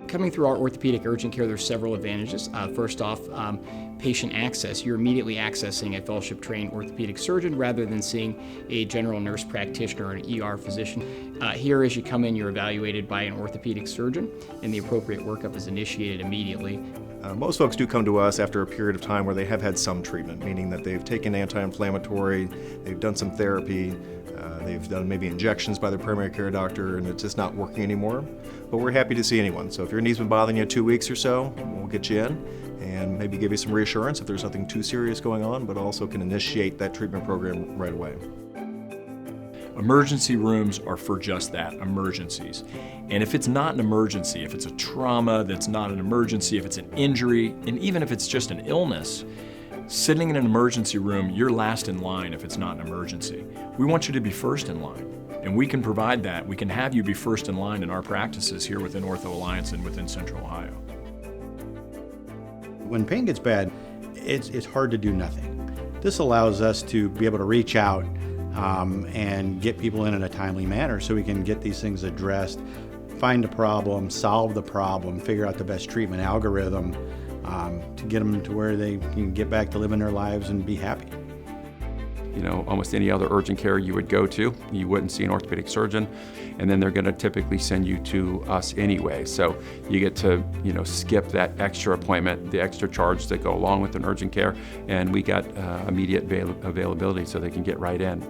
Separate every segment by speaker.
Speaker 1: Coming through our orthopedic urgent care, there's several advantages. First off, patient access. You're immediately accessing a fellowship-trained orthopedic surgeon rather than seeing a general nurse practitioner or an ER physician. Here, as you come in, you're evaluated by an orthopedic surgeon, and the appropriate workup is initiated immediately.
Speaker 2: Most folks do come to us after a period of time where they have had some treatment, meaning that they've taken anti-inflammatory, they've done some therapy, they've done maybe injections by their primary care doctor, and it's just not working anymore. But we're happy to see anyone. So if your knee's been bothering you 2 weeks or so, we'll get you in and maybe give you some reassurance if there's nothing too serious going on, but also can initiate that treatment program right away.
Speaker 3: Emergency rooms are for just that, emergencies. And if it's not an emergency, if it's a trauma that's not an emergency, if it's an injury, and even if it's just an illness, sitting in an emergency room, you're last in line if it's not an emergency. We want you to be first in line, and we can provide that. We can have you be first in line in our practices here within OrthoAlliance and within Central Ohio.
Speaker 4: When pain gets bad, it's hard to do nothing. This allows us to be able to reach out and get people in a timely manner so we can get these things addressed, find the problem, solve the problem, figure out the best treatment algorithm to get them to where they can get back to living their lives and be happy.
Speaker 5: You know, almost any other urgent care you would go to, you wouldn't see an orthopedic surgeon, and then they're going to typically send you to us anyway. So you get to, skip that extra appointment, the extra charge that go along with an urgent care, and we got immediate availability so they can get right in.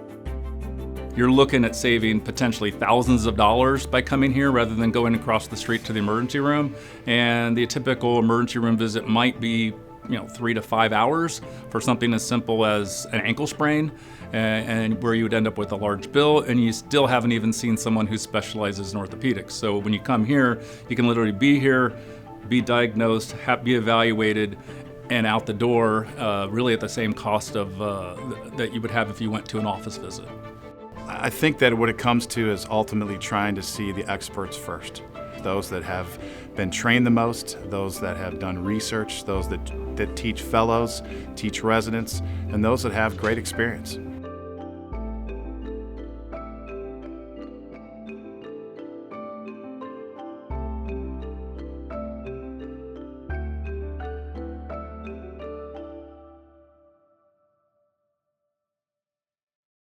Speaker 6: You're looking at saving potentially thousands of dollars by coming here rather than going across the street to the emergency room. And the typical emergency room visit might be 3 to 5 hours for something as simple as an ankle sprain, and where you would end up with a large bill, and you still haven't even seen someone who specializes in orthopedics. So when you come here, you can literally be here, be diagnosed, be evaluated, and out the door, really at the same cost of that you would have if you went to an office visit.
Speaker 7: I think that what it comes to is ultimately trying to see the experts first. Those that have been trained the most, those that have done research, those that teach fellows, teach residents, and those that have great experience.